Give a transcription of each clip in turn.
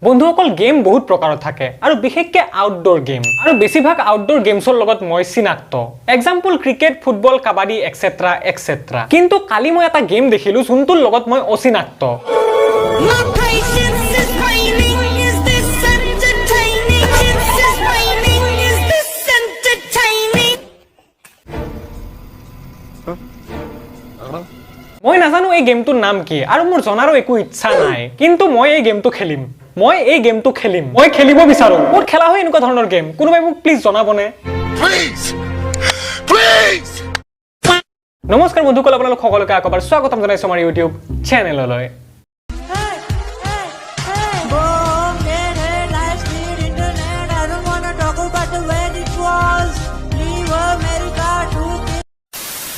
বন্ধুসকল গেম বহুত প্ৰকাৰৰ থাকে আৰু বিশেষকৈ আউটডোৰ গেম আৰু বেছিভাগ আউটডোৰ গেমছৰ লগত মই চিনাক্ত example cricket football kabaddi et cetera et cetera কিন্তু কালি মই এটা গেম দেখিলো যোনটোৰ লগত মই অচিনাক্ত মই নাজানো এই গেমটোৰ নাম কি আৰু মোৰ জনাৰো একো ইচ্ছা নাই কিন্তু মই এই গেমটো খেলিম মই খেলিব বিচাৰো মোৰ খেলা হয় এনেকুৱা ধৰণৰ গেম কোনোবাই মোক প্লিজ জনাবনে নমস্কাৰ বন্ধুসকল আপোনালোক সকলোকে আকবাৰ স্বাগতম জনাইছো আমাৰ ইউটিউব চেনেললৈ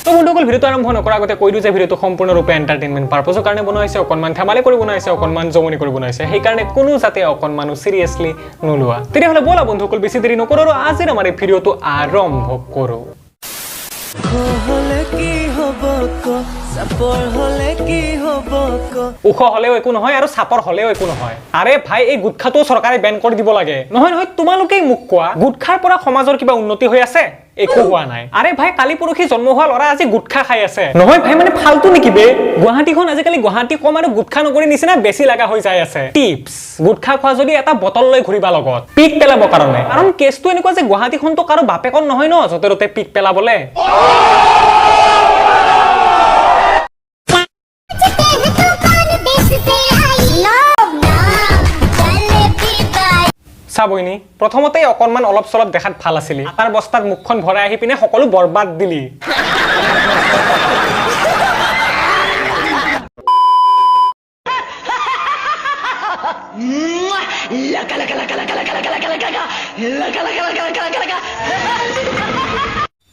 তো বন্ধুসকল ভিডিওটো আৰম্ভ নকৰাৰ আগতে কৈ দিওঁ যে ভিডিওটো সম্পূৰ্ণৰূপে এণ্টাৰটেইনমেণ্ট পাৰপজৰ কাৰণে বনোৱা হৈছে অকণমান ধেমালি কৰি বনোৱা হৈছে অকণমান জমনি কৰি বনোৱা হৈছে সেইকাৰণে কোনো যাতে অকণমানো চিৰিয়াছলি নোলোৱা তেতিয়াহ'লে ব'লা বন্ধুসকল বেছি দেৰি নকৰোঁ আৰু আজিৰ আমাৰ এই ভিডিওটো আৰম্ভ কৰোঁ ওখ হলেও একো নহয় আৰু চাপৰ হলেও একো নহয় আৰে ভাই এই গুটখাটো চৰকাৰে বেন কৰি দিব লাগে নহয় নহয় তোমালোকেই মোক কোৱা গুটখাৰ পৰা সমাজৰ কিবা উন্নতি হৈ আছে একো হোৱা নাই আৰে ভাই কালি পৰহি জন্ম হোৱা ল'ৰা আজি গুটখা খাই আছে নহয় ভাই মানে ফালতু নেকি বে গুৱাহাটীখন আজিকালি গুৱাহাটী কম আৰু গুটখা নগৰী নিচিনা বেছি লগা হৈ যায় আছে টিপছ গুটখা খোৱা যদি এটা বটল লৈ ঘূৰিবা লগত পিক পেলাব কাৰণে কাৰণ কেছটো এনেকুৱা যে গুৱাহাটীখনতো কাৰো বাপেকৰ নহয় ন য'তে ত'তে পিক পেলাবলে চাবইনি প্ৰথমতে অকণমান অলপ চলপ দেখাত ভাল আছিল তাৰ বস্তাত মুখখন ভৰাই আহি পিনে সকলো বৰবাদ দিলি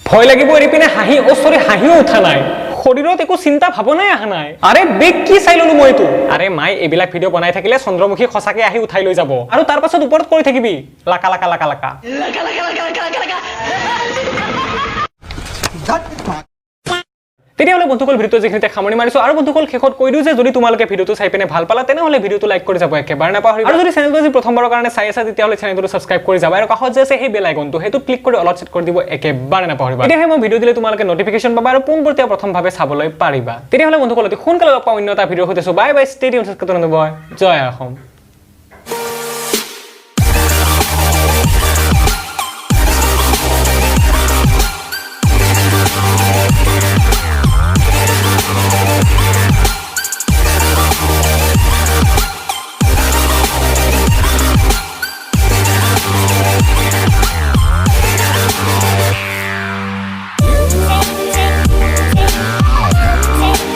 ভয় লাগিব এৰি পিনে হাঁহি ওচৰে হাঁহিও উঠা নাই শৰীৰত একো চিন্তা ভাৱনাই আহা নাই আৰে বেগ কি চাই ললো মই এইটো আৰে মাই এইবিলাক ভিডিঅ' বনাই থাকিলে চন্দ্ৰমুখী সঁচাকে আহি উঠাই লৈ যাব আৰু তাৰ পাছত ওপৰত কৰি থাকিবি লাকা লাকা লাকা লাকা তেতিয়াহ'লে বন্ধুসকল ভিডিঅ'টো যিখিনিতে সামৰি মাৰিছো আৰু বন্ধুসকল শেষত কৈ দিওঁ যে যদি তোমালোকে ভিডিঅ'টো চাই পিনে ভাল পালা তেনেহ'লে ভিডিঅ'টো লাইক কৰি যাব একেবাৰে নাপাহৰিবা আৰু যদি চেনেলটো আজি প্ৰথমবাৰৰ কাৰণে চাই আছা তেতিয়াহ'লে চেনেলটো ছাবস্ক্ৰাইব কৰি যাবা আৰু কাষত যে আছে সেই বেল আইকনটো সেইটো ক্লিক কৰি অলত ছেট কৰি দিব একেবাৰে নাপাহৰিবা তেতিয়াহে মই ভিডিঅ' দিলে তোমালোকে নটিফিকেশ্যন পাবা আৰু পোনপটীয়া প্ৰথমভাৱে চাবলৈ পাৰিবা তেতিয়াহ'লে বন্ধুসকল অতি সোনকালে লগ পাম অন্য এটা ভিডিঅ'ৰ সৈতে বাই বাই ষ্টে টিউন জয় অসম